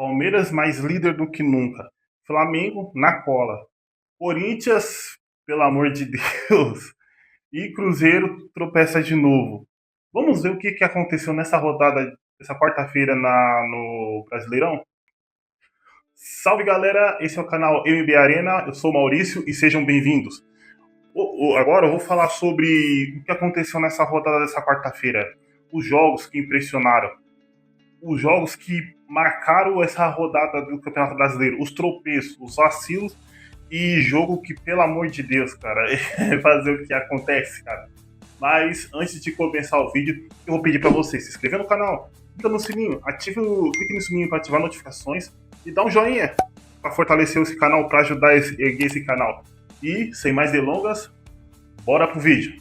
Palmeiras mais líder do que nunca. Flamengo na cola. Corinthians, pelo amor de Deus. E Cruzeiro tropeça de novo. Vamos ver o que aconteceu nessa rodada, essa quarta-feira no Brasileirão? Salve galera, esse é o canal MB Arena, eu sou o Maurício e sejam bem-vindos. Agora eu vou falar sobre o que aconteceu nessa rodada dessa quarta-feira. Os jogos que impressionaram. Os jogos que marcaram essa rodada do Campeonato Brasileiro. Os tropeços, os vacilos e jogo que, pelo amor de Deus, cara, é fazer o que acontece, cara. Mas antes de começar o vídeo, eu vou pedir para você se inscrever no canal, clica no sininho, clique no sininho para ativar notificações e dá um joinha para fortalecer esse canal, para ajudar a erguer esse canal. E, sem mais delongas, bora pro vídeo.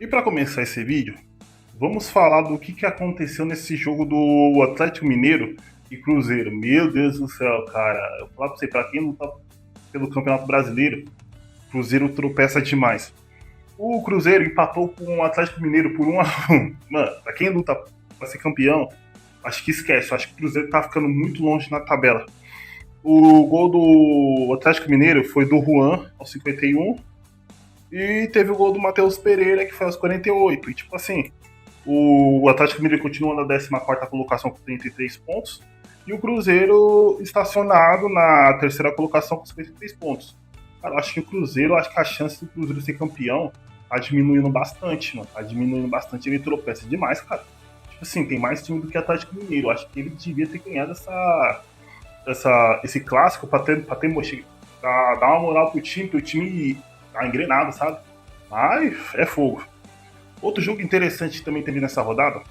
E para começar esse vídeo, vamos falar do que aconteceu nesse jogo do Atlético Mineiro e Cruzeiro. Meu Deus do céu, cara. Eu vou falar pra você, pra quem não tá pelo Campeonato Brasileiro, Cruzeiro tropeça demais. O Cruzeiro empatou com o Atlético Mineiro por 1-1. Mano, pra quem luta pra ser campeão, acho que esquece. Acho que o Cruzeiro tá ficando muito longe na tabela. O gol do Atlético Mineiro foi do Juan, aos 51. E teve o gol do Matheus Pereira, que foi aos 48. E tipo assim, o Atlético Mineiro continua na 14ª colocação com 33 pontos. E o Cruzeiro estacionado na terceira colocação com 53 pontos. Cara, acho que a chance do Cruzeiro ser campeão tá diminuindo bastante, mano. Tá diminuindo bastante, ele tropeça demais, cara. Tipo assim, tem mais time do que o Atlético Mineiro. Acho que ele devia ter ganhado esse clássico pra dar uma moral pro time tá engrenado, sabe? Mas é fogo. Outro jogo interessante que também teve nessa rodada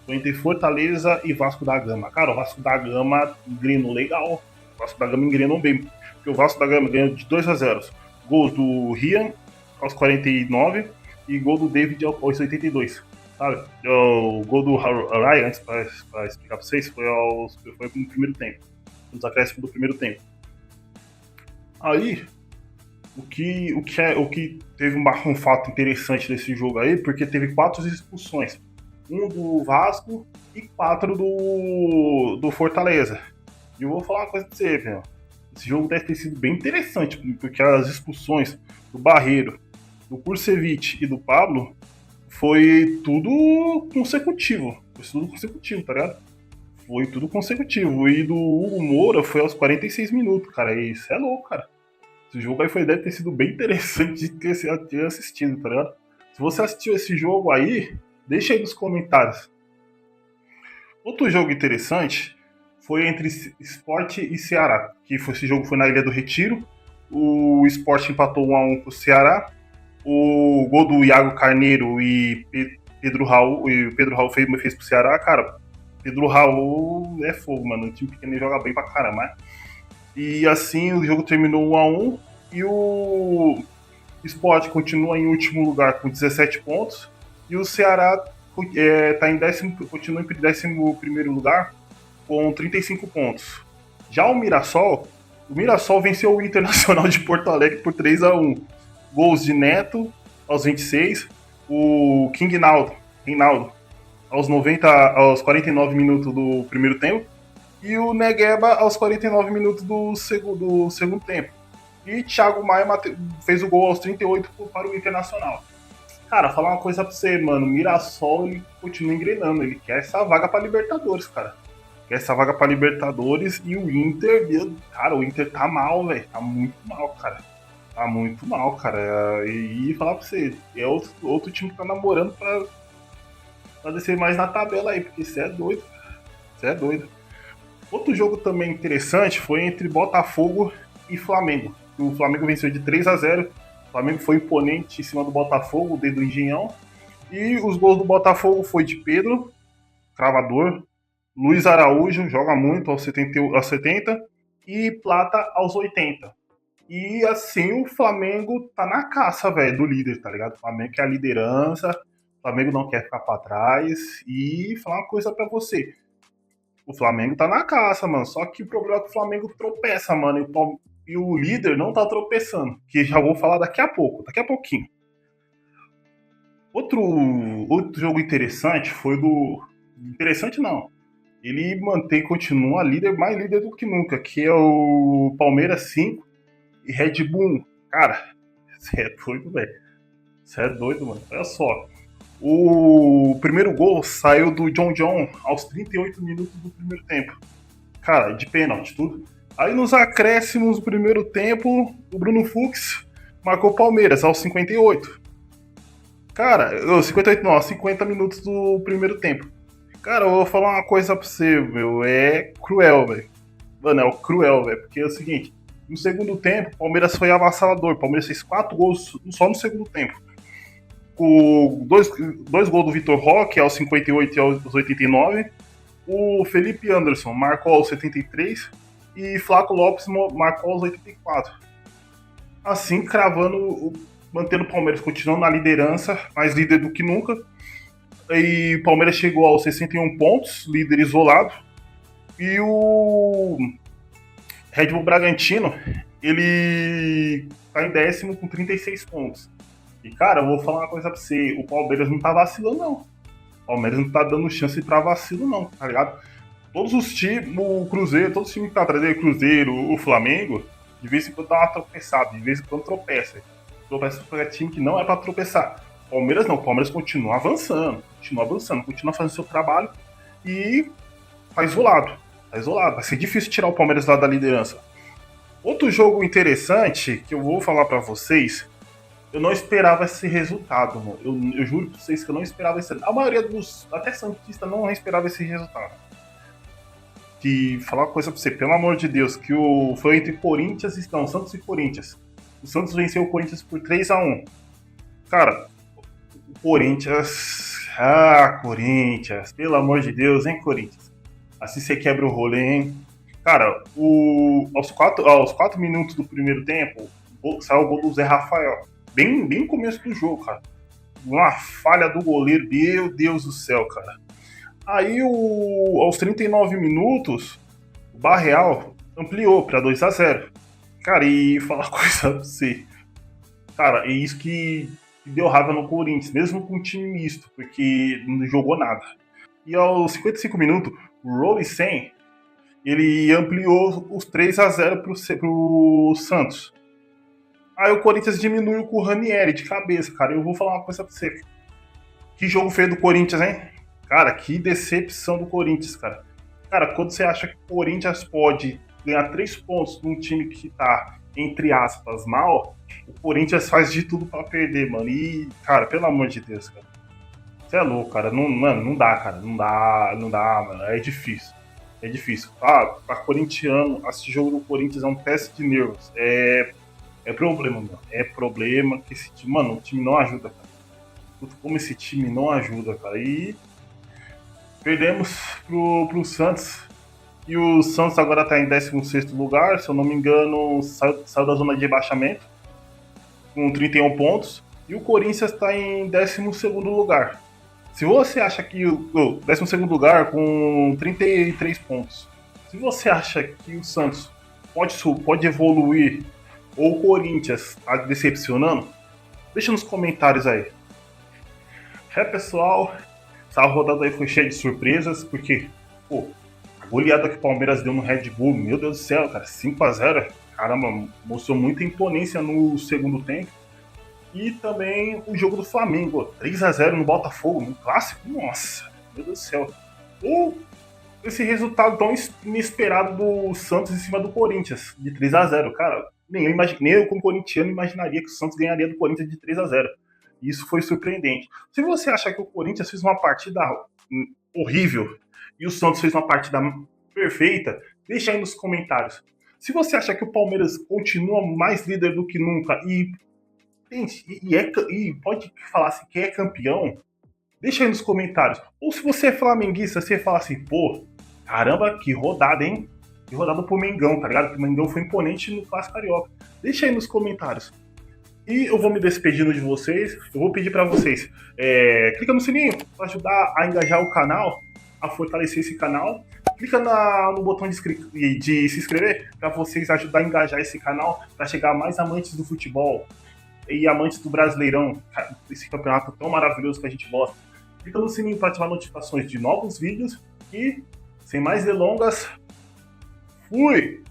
foi entre Fortaleza e Vasco da Gama. Cara, o Vasco da Gama engrenou legal. O Vasco da Gama engrenou bem. Porque o Vasco da Gama ganhou de 2-0. Gols do Rian aos 49 e gol do David aos 82. Sabe? O gol do Ryan, antes pra explicar pra vocês, foi no primeiro tempo. Nos acréscimos do primeiro tempo. Aí, o que teve um fato interessante desse jogo aí, porque teve 4 expulsões. Um do Vasco e 4 do Fortaleza. E eu vou falar uma coisa pra você, velho. Esse jogo deve ter sido bem interessante, porque as expulsões do Barreiro, do Kurcevic e do Pablo foi tudo consecutivo. Tá ligado? Foi tudo consecutivo. E do Hugo Moura foi aos 46 minutos, cara. E isso é louco, cara. Esse jogo aí deve ter sido bem interessante de ter assistido, tá ligado? Se você assistiu esse jogo aí, deixa aí nos comentários. Outro jogo interessante foi entre Sport e Ceará, esse jogo foi na Ilha do Retiro. O Sport empatou 1-1 com o Ceará. O gol do Iago Carneiro e Pedro Raul fez pro Ceará, cara. Pedro Raul é fogo, mano. O time pequeno joga bem pra caramba, né? E assim o jogo terminou 1-1 e o Sport continua em último lugar com 17 pontos e o Ceará continua em 11º lugar com 35 pontos. Já o Mirassol venceu o Internacional de Porto Alegre por 3-1. Gols de Neto aos 26, o Reinaldo aos 49 minutos do primeiro tempo e o Negueba aos 49 minutos do segundo tempo. E Thiago Maia fez o gol aos 38 para o Internacional. Cara, falar uma coisa pra você, mano. O Mirassol, ele continua engrenando. Ele quer essa vaga pra Libertadores, cara. Quer essa vaga pra Libertadores. E o Inter, cara, o Inter tá mal, velho. Tá muito mal, cara. Tá muito mal, cara. E falar pra você, é outro time que tá namorando pra descer mais na tabela aí. Porque você é doido, cara. Você é doido. Outro jogo também interessante foi entre Botafogo e Flamengo. O Flamengo venceu de 3-0. O Flamengo foi imponente em cima do Botafogo, o dedo do Engenhão. E os gols do Botafogo foi de Pedro, cravador. Luiz Araújo, joga muito aos 70. E Plata aos 80. E assim o Flamengo tá na caça, velho, do líder, tá ligado? O Flamengo quer a liderança. O Flamengo não quer ficar pra trás. E falar uma coisa pra você. O Flamengo tá na caça, mano. Só que o problema é que o Flamengo tropeça, mano. E o líder não tá tropeçando. Que já vou falar daqui a pouquinho. Outro jogo interessante foi do... Interessante não. ele continua líder, mais líder do que nunca, que é o Palmeiras 5 e Red Bull 1. Cara, você é doido, velho. Você é doido, mano. Olha só. O primeiro gol saiu do John aos 38 minutos do primeiro tempo. Cara, de pênalti, tudo. Aí nos acréscimos do primeiro tempo, o Bruno Fux marcou o Palmeiras aos 58. Cara, 58 não, aos 50 minutos do primeiro tempo. Cara, eu vou falar uma coisa pra você, meu. É cruel, velho. Mano, é cruel, velho. Porque é o seguinte: no segundo tempo, o Palmeiras foi avassalador. O Palmeiras fez 4 gols só no segundo tempo. Com dois gols do Vitor Roque aos 58 e aos 89. O Felipe Anderson marcou aos 73. E Flaco Lopes marcou aos 84. Assim, mantendo o Palmeiras continuando na liderança, mais líder do que nunca. E o Palmeiras chegou aos 61 pontos, líder isolado. E o Red Bull Bragantino, ele tá em 10º com 36 pontos. E, cara, eu vou falar uma coisa pra você. O Palmeiras não tá vacilando, não. O Palmeiras não tá dando chance pra vacilo, não, tá ligado? Todos os times, o Cruzeiro, todos os times que tá atrás dele, Cruzeiro, o Flamengo, de vez em quando dá uma tropeçada, de vez em quando tropeça. Tropeça pra time que não é pra tropeçar. Palmeiras não, o Palmeiras continua avançando, continua fazendo seu trabalho e tá isolado. Vai ser difícil tirar o Palmeiras lá da liderança. Outro jogo interessante que eu vou falar pra vocês, eu não esperava esse resultado, mano. Eu juro pra vocês que eu não esperava esse. A maioria dos, até santistas, não esperava esse resultado. Que falar uma coisa pra você, pelo amor de Deus, que foi entre Corinthians e Santos e Corinthians. O Santos venceu o Corinthians por 3-1. Cara, o Corinthians. Ah, Corinthians, pelo amor de Deus, hein, Corinthians? Assim você quebra o rolê, hein? Cara, aos 4 minutos do primeiro tempo, saiu o gol do Zé Rafael. Bem no começo do jogo, cara. Uma falha do goleiro, meu Deus do céu, cara. Aí, aos 39 minutos, o Barreal ampliou para 2-0. Cara, e falar uma coisa pra você. Cara, é isso que deu raiva no Corinthians, mesmo com um time misto, porque não jogou nada. E aos 55 minutos, o Rolicen, ele ampliou os 3-0 pro Santos. Aí o Corinthians diminuiu com o Ranieri de cabeça, cara. Eu vou falar uma coisa pra você. Que jogo feio do Corinthians, hein? Cara, que decepção do Corinthians, cara. Cara, quando você acha que o Corinthians pode ganhar 3 pontos num time que tá, entre aspas, mal, o Corinthians faz de tudo pra perder, mano. E, cara, pelo amor de Deus, cara. Você é louco, cara. Não, mano, não dá, cara. Não dá, mano. É difícil. É difícil. Pra corintiano, assistir jogo do Corinthians é um teste de nervos. É problema, mano. É problema que esse time, mano, o time não ajuda, cara. Como esse time não ajuda, cara. E perdemos pro Santos. E o Santos agora tá em 16º lugar, se eu não me engano, saiu da zona de rebaixamento, com 31 pontos. E o Corinthians está em 12º lugar. Se você acha que o 12º lugar com 33 pontos. Se você acha que o Santos pode evoluir ou o Corinthians está decepcionando, deixa nos comentários aí. Pessoal, essa rodada aí foi cheia de surpresas, porque, pô, a goleada que o Palmeiras deu no Red Bull, meu Deus do céu, cara, 5-0, caramba, mostrou muita imponência no segundo tempo. E também o jogo do Flamengo, 3-0 no Botafogo, no clássico, nossa, meu Deus do céu. Ou esse resultado tão inesperado do Santos em cima do Corinthians, de 3-0, cara, nem eu como corintiano imaginaria que o Santos ganharia do Corinthians de 3-0. Isso foi surpreendente. Se você acha que o Corinthians fez uma partida horrível e o Santos fez uma partida perfeita, deixa aí nos comentários. Se você acha que o Palmeiras continua mais líder do que nunca e pode falar assim que é campeão, deixa aí nos comentários. Ou se você é flamenguista, você fala assim, pô, caramba, que rodada, hein? Que rodada pro Mengão, tá ligado? Que o Mengão foi imponente no Clássico Carioca. Deixa aí nos comentários. E eu vou me despedindo de vocês. Eu vou pedir para vocês, clica no sininho para ajudar a engajar o canal, a fortalecer esse canal. Clica no botão de se inscrever para vocês ajudar a engajar esse canal, para chegar a mais amantes do futebol e amantes do Brasileirão, esse campeonato tão maravilhoso que a gente gosta. Clica no sininho para ativar notificações de novos vídeos e Sem mais delongas, fui!